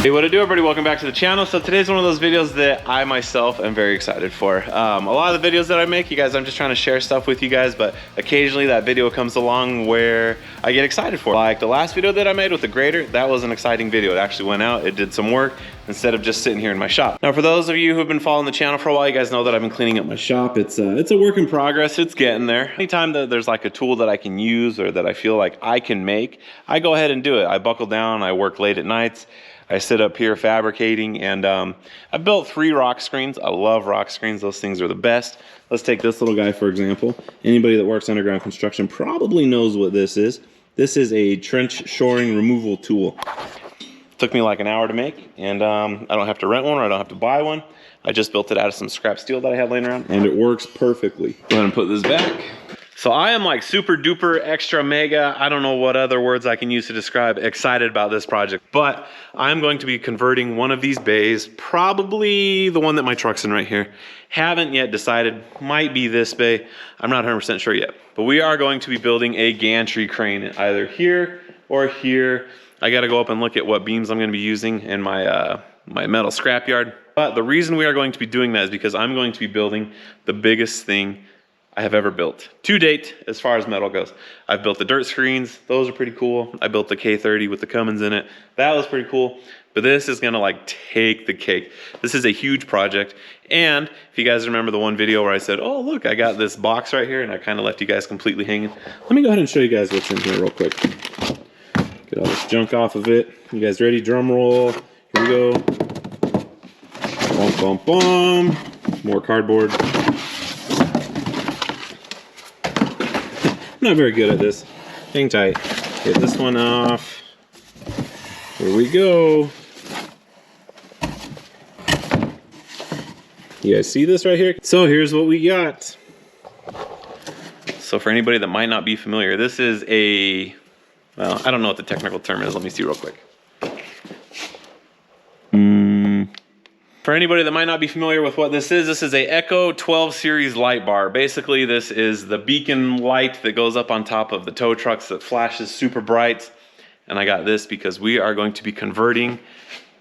Hey, what to do, everybody? Welcome back to the channel. So today's one of those videos that I myself am very excited for. A lot of the videos that I make, you guys, I'm just trying to share stuff with you guys, but occasionally that video comes along where I get excited for. Like the last video that I made with the grater, that was an exciting video. It actually went out, it did some work instead of just sitting here in my shop. Now, for those of you who have been following the channel for a while, you guys know that I've been cleaning up my shop. It's a work in progress. It's getting there. Anytime that there's like a tool that I can use or that I feel like I can make, I go ahead and do it. I buckle down, I work late at nights. I sit up here fabricating, and I built 3 rock screens. I love rock screens. Those things are the best. Let's take this little guy, for example. Anybody that works underground construction probably knows what this is. This is a trench shoring removal tool. It took me like an hour to make, and I don't have to rent one or I don't have to buy one. I just built it out of some scrap steel that I had laying around, and it works perfectly. Go ahead and put this back. So I am like super duper extra mega, I don't know what other words I can use to describe, excited about this project. But I'm going to be converting one of these bays, probably the one that my truck's in right here. Haven't yet decided, might be this bay. I'm not 100% sure yet. But we are going to be building a gantry crane either here or here. I gotta go up and look at what beams I'm gonna be using in my, my metal scrapyard. But the reason we are going to be doing that is because I'm going to be building the biggest thing I have ever built to date as far as metal goes. I've built the dirt screens, those are pretty cool. I built the K30 with the Cummins in it, that was pretty cool. But this is gonna like take the cake. This is a huge project. And if you guys remember the one video where I said, oh look, I got this box right here, and I kind of left you guys completely hanging. Let me go ahead and show you guys what's in here real quick. Get all this junk off of it. You guys ready? Drum roll, here we go. Bum, bum, bum. More cardboard. I'm not very good at this. Hang tight. Get this one off. Here we go. You guys see this right here? So here's what we got. So for anybody that might not be familiar, this is a, well, I don't know what the technical term is. Let me see real quick. For anybody that might not be familiar with what this is a Echo 12 series light bar. Basically, this is the beacon light that goes up on top of the tow trucks that flashes super bright. And I got this because we are going to be converting,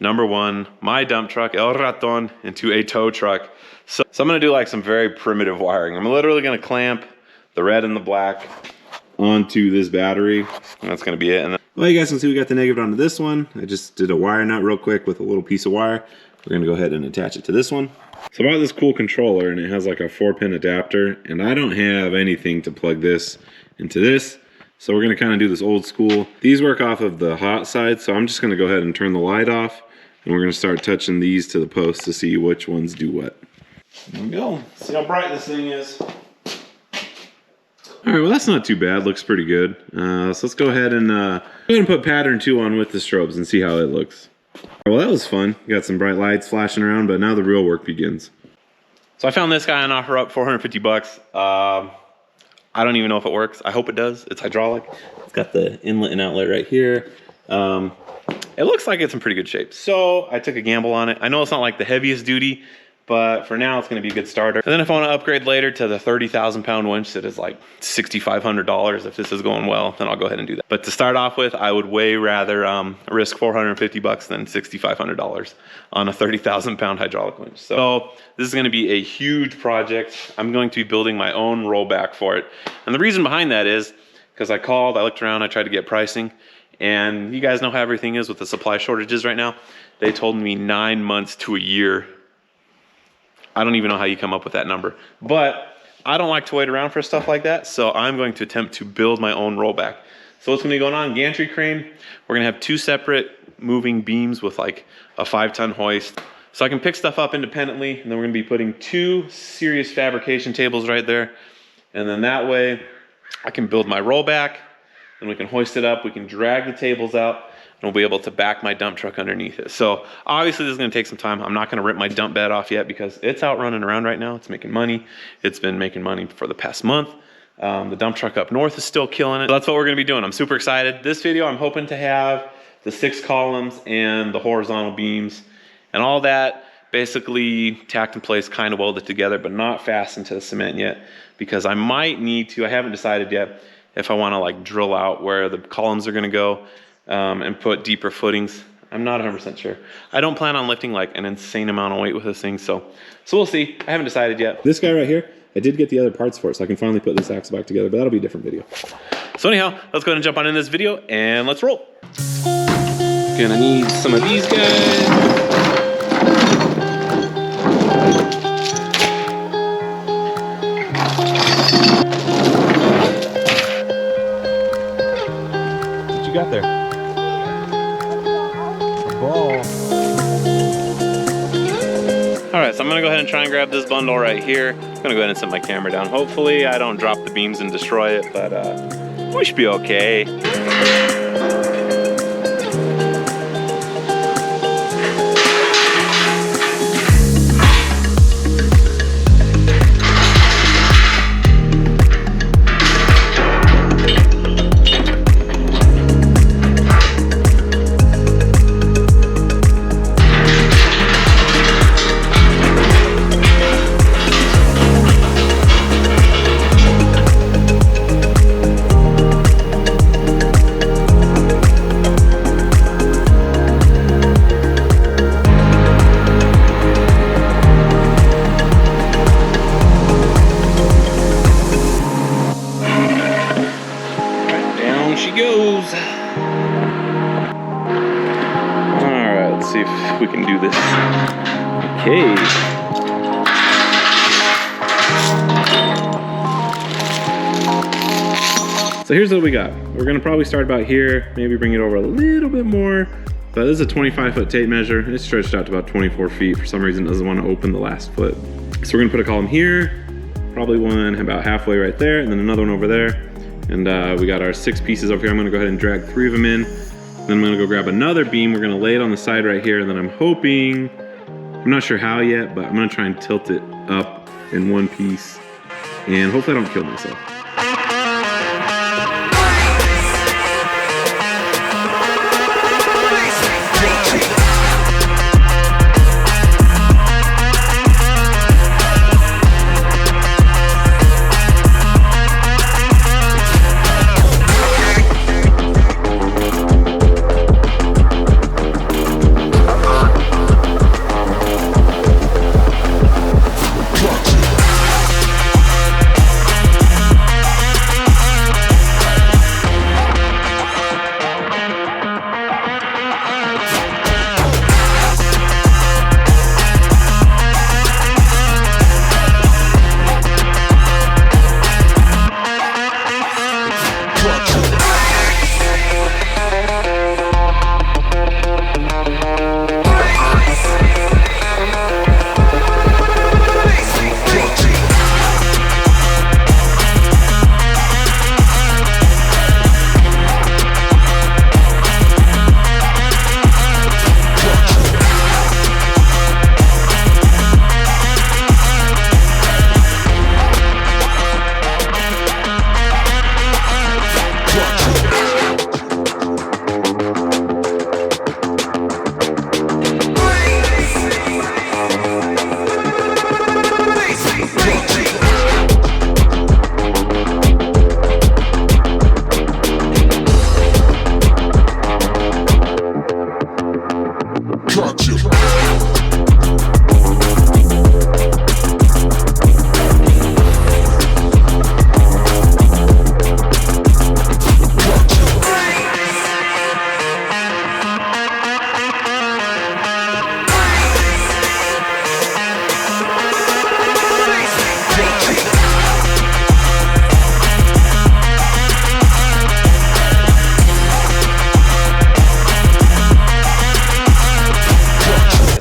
number one, my dump truck, El Raton, into a tow truck. So I'm gonna do like some very primitive wiring. I'm literally gonna clamp the red and the black onto this battery, and that's gonna be it. And then, well, you guys can see we got the negative onto this one. I just did a wire nut real quick with a little piece of wire. We're gonna go ahead and attach it to this one. So I bought this cool controller, and it has like a 4-pin adapter, and I don't have anything to plug this into this. So we're gonna kind of do this old school. These work off of the hot side, so I'm just gonna go ahead and turn the light off, and we're gonna start touching these to the post to see which ones do what. There we go. See how bright this thing is. All right, well that's not too bad. Looks pretty good. So let's go ahead and put pattern 2 on with the strobes and see how it looks. Well, that was fun. Got some bright lights flashing around, but now the real work begins. So I found this guy on OfferUp, 450 bucks. I don't even know if it works. I hope it does. It's hydraulic. It's got the inlet and outlet right here. It looks like it's in pretty good shape. So I took a gamble on it. I know it's not like the heaviest duty, but for now it's gonna be a good starter. And then if I wanna upgrade later to the 30,000 pound winch that is like $6,500, if this is going well, then I'll go ahead and do that. But to start off with, I would way rather risk 450 bucks than $6,500 on a 30,000 pound hydraulic winch. So this is gonna be a huge project. I'm going to be building my own rollback for it. And the reason behind that is because I called, I looked around, I tried to get pricing, and you guys know how everything is with the supply shortages right now. They told me 9 months to a year. I don't even know how you come up with that number, but I don't like to wait around for stuff like that, so I'm going to attempt to build my own rollback. So what's gonna be going on? Gantry crane. We're gonna have 2 separate moving beams with like a 5-ton hoist. So I can pick stuff up independently, and then we're gonna be putting 2 serious fabrication tables right there. And then that way I can build my rollback, and we can hoist it up, we can drag the tables out, and we'll be able to back my dump truck underneath it. So obviously this is gonna take some time. I'm not gonna rip my dump bed off yet because it's out running around right now. It's making money. It's been making money for the past month. The dump truck up north is still killing it. So that's what we're gonna be doing. I'm super excited. This video, I'm hoping to have the 6 columns and the horizontal beams and all that basically tacked in place, kind of welded together, but not fastened to the cement yet, because I might need to, I haven't decided yet if I wanna like drill out where the columns are gonna go and put deeper footings. I'm not 100% sure. I don't plan on lifting like an insane amount of weight with this thing, so we'll see. I haven't decided yet. This guy right here, I did get the other parts for it, so I can finally put this axle back together, but that'll be a different video. So anyhow, let's go ahead and jump on in this video and let's roll. Gonna need some of these guys. What you got there? A ball. All right, so I'm gonna go ahead and try and grab this bundle right here. I'm gonna go ahead and set my camera down. Hopefully I don't drop the beams and destroy it, but we should be okay. See if we can do this. Okay. So here's what we got. We're gonna probably start about here, maybe bring it over a little bit more. But this is a 25-foot tape measure. It's stretched out to about 24 feet. For some reason, it doesn't want to open the last foot. So we're gonna put a column here, probably one about halfway right there, and then another one over there. And we got our 6 pieces over here. I'm gonna go ahead and drag 3 of them in. Then I'm gonna go grab another beam. We're gonna lay it on the side right here. And then I'm hoping, I'm not sure how yet, but I'm gonna try and tilt it up in one piece. And hopefully I don't kill myself.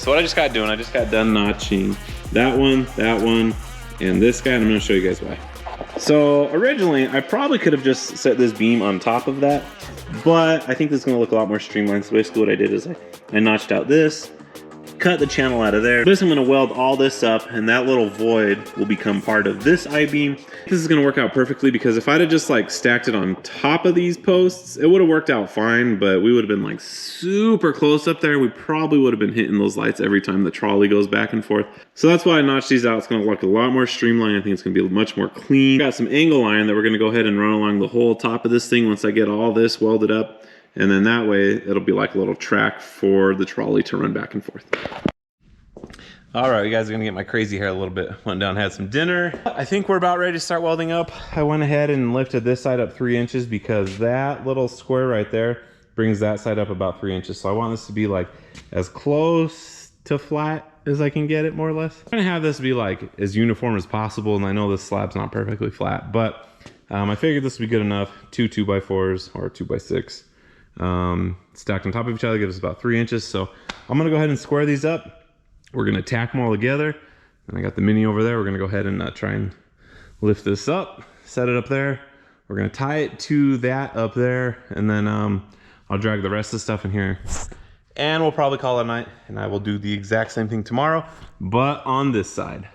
What I just got done notching that one, and this guy, and I'm gonna show you guys why. So originally, I probably could have just set this beam on top of that, but I think this is gonna look a lot more streamlined. So basically what I did is I notched out this, cut the channel out of there. This, I'm gonna weld all this up, and that little void will become part of this I-beam. This is gonna work out perfectly because if I'd have just like stacked it on top of these posts, it would have worked out fine, but we would have been like super close up there. We probably would have been hitting those lights every time the trolley goes back and forth. So that's why I notched these out. It's gonna look a lot more streamlined. I think it's gonna be much more clean. Got some angle iron that we're gonna go ahead and run along the whole top of this thing once I get all this welded up. And then that way, it'll be like a little track for the trolley to run back and forth. All right, you guys are gonna get my crazy hair a little bit. Went down, had some dinner. I think we're about ready to start welding up. I went ahead and lifted this side up 3 inches because that little square right there brings that side up about 3 inches. So I want this to be like as close to flat as I can get it, more or less. I'm gonna have this be like as uniform as possible, and I know this slab's not perfectly flat, but I figured this would be good enough. 2 2x4s or 2x6 stacked on top of each other gives us about 3 inches. So I'm gonna go ahead and square these up. We're gonna tack them all together. And I got the Mini over there. We're gonna go ahead and try and lift this up, set it up there. We're gonna tie it to that up there, and then I'll drag the rest of the stuff in here. And we'll probably call it a night, and I will do the exact same thing tomorrow, but on this side.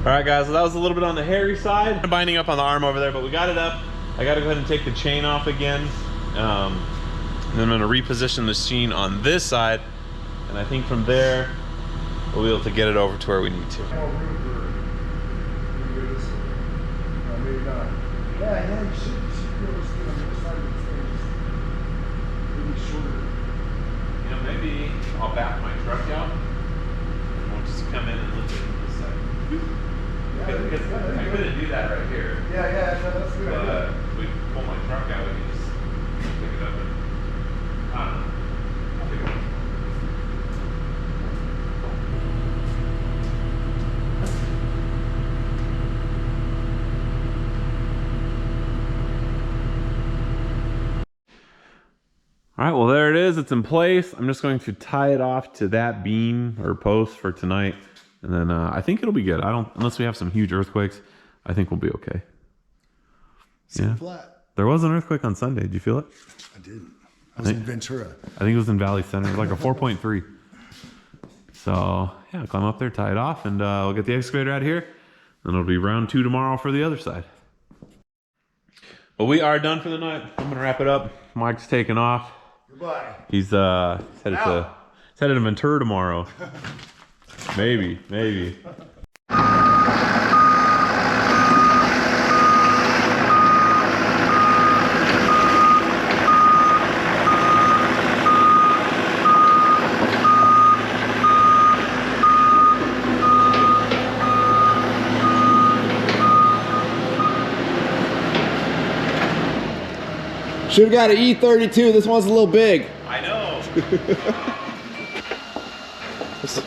All right, guys, so that was a little bit on the hairy side. Binding up on the arm over there, but we got it up. I gotta go ahead and take the chain off again. And then I'm gonna reposition the machine on this side. And I think from there, we'll be able to get it over to where we need to. You know, maybe I'll back my truck out and we'll just come in and lift it from this side. Because I couldn't do that right here. Yeah, no, that's good. But if we pull my truck out, we can just pick it up and, I don't know. I'll figure it out. All right, well, there it is. It's in place. I'm just going to tie it off to that beam or post for tonight. And then I think it'll be good. Unless we have some huge earthquakes, I think we'll be okay. Yeah. Flat. There was an earthquake on Sunday. Did you feel it? I didn't. I was in Ventura. I think it was in Valley Center. It was like a 4.3. So yeah, climb up there, tie it off, and we'll get the excavator out of here. And it'll be round 2 tomorrow for the other side. Well, we are done for the night. I'm gonna wrap it up. Mike's taking off. Goodbye. He's headed to Ventura tomorrow. Maybe. Should've got an E32. This one's a little big. I know.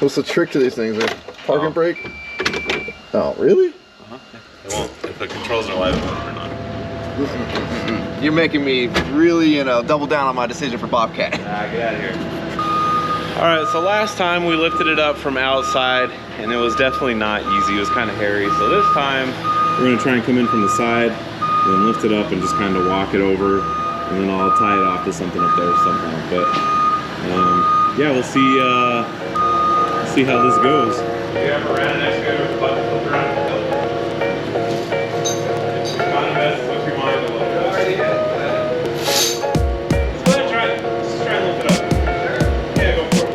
What's the trick to these things? Parking brake? Oh, really? It won't if the controls are live or not. You're making me really, double down on my decision for Bobcat. Get out of here. All right, so last time we lifted it up from outside and it was definitely not easy. It was kind of hairy. So this time we're gonna try and come in from the side, then lift it up and just kind of walk it over, and then I'll tie it off to something up there somehow. But yeah, we'll see how this goes. Have you ever ran an excavator with a bucket filter on it? It kind of messes with your mind a little bit. Already is. Let's go ahead and try it. Let's just try and lift it up. Sure. Yeah, go for it.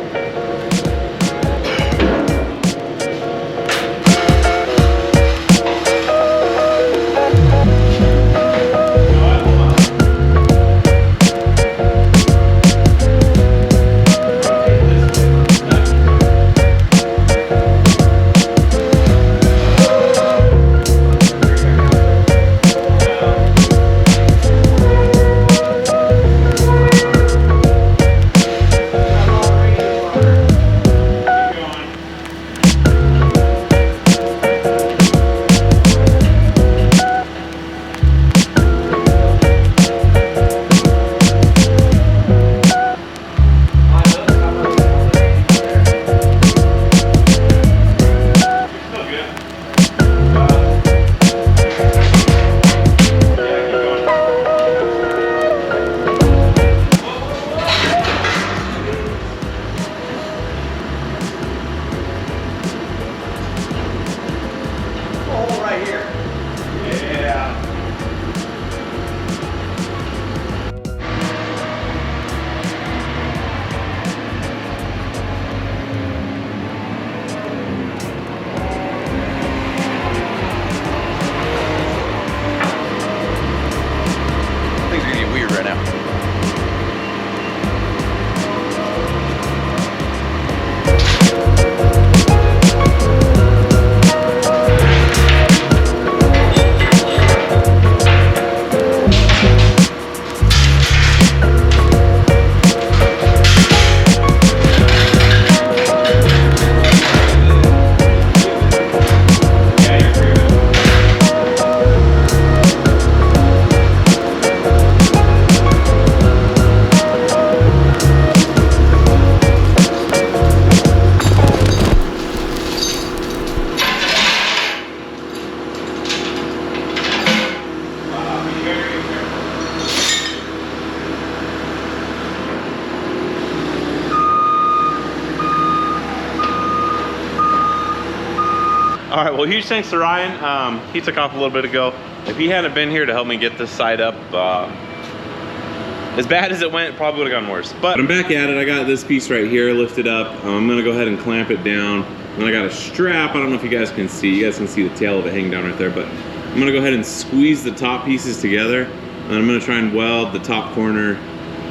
All right, well, huge thanks to Ryan. He took off a little bit ago. If he hadn't been here to help me get this side up, as bad as it went, it probably would have gone worse. But I'm back at it. I got this piece right here lifted up. I'm gonna go ahead and clamp it down. And I got a strap. I don't know if you guys can see. You guys can see the tail of it hanging down right there, but I'm gonna go ahead and squeeze the top pieces together. And I'm gonna try and weld the top corner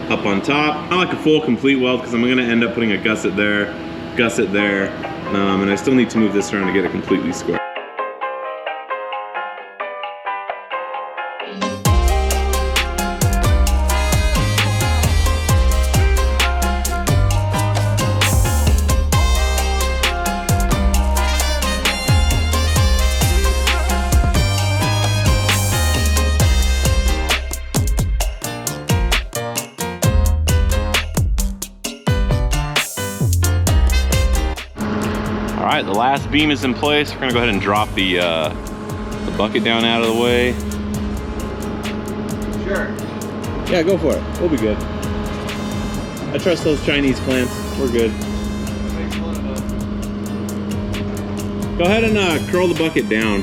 up on top. Not like a full complete weld, because I'm gonna end up putting a gusset there, and I still need to move this around to get it completely square. All right, the last beam is in place. We're gonna go ahead and drop the bucket down out of the way. Sure. Yeah, go for it. We'll be good. I trust those Chinese clamps. We're good. Go ahead and curl the bucket down.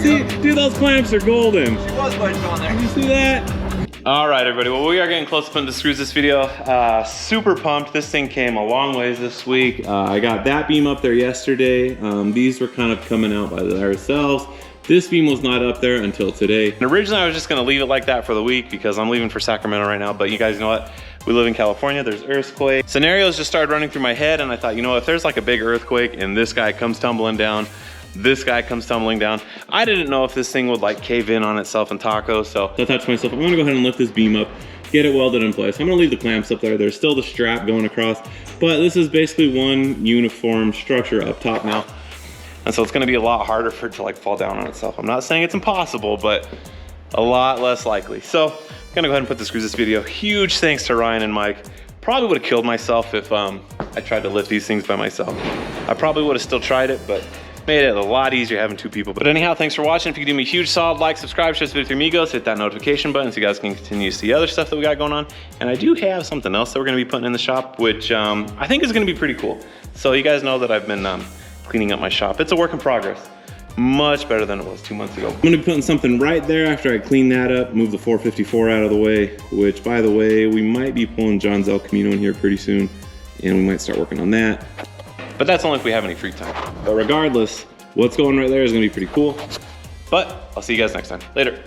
See, dude, those clamps are golden. She was wedged on there. Did you see that? All right, everybody. Well, we are getting close to putting the screws this video. Super pumped. This thing came a long ways this week. I got that beam up there yesterday. These were kind of coming out by themselves. This beam was not up there until today. And originally, I was just gonna leave it like that for the week because I'm leaving for Sacramento right now. But you guys know what? We live in California, there's earthquake. Scenarios just started running through my head, and I thought, you know, if there's like a big earthquake and this guy comes tumbling down, this guy comes tumbling down, I didn't know if this thing would like cave in on itself and taco. So I thought to myself, I'm gonna go ahead and lift this beam up, get it welded in place. I'm gonna leave the clamps up there. There's still the strap going across, but this is basically one uniform structure up top now. And so it's gonna be a lot harder for it to like fall down on itself. I'm not saying it's impossible, but a lot less likely. So I'm gonna go ahead and put the screws this video. Huge thanks to Ryan and Mike. Probably would have killed myself if I tried to lift these things by myself. I probably would have still tried it, but made it a lot easier having two people. But anyhow, thanks for watching. If you could do me a huge solid, like, subscribe, share this video with your amigos, hit that notification button so you guys can continue to see other stuff that we got going on. And I do have something else that we're gonna be putting in the shop, which I think is gonna be pretty cool. So you guys know that I've been cleaning up my shop. It's a work in progress. Much better than it was 2 months ago. I'm gonna be putting something right there after I clean that up, move the 454 out of the way, which by the way, we might be pulling John's El Camino in here pretty soon, and we might start working on that. But that's only if we have any free time. But regardless, what's going right there is gonna be pretty cool. But I'll see you guys next time. Later.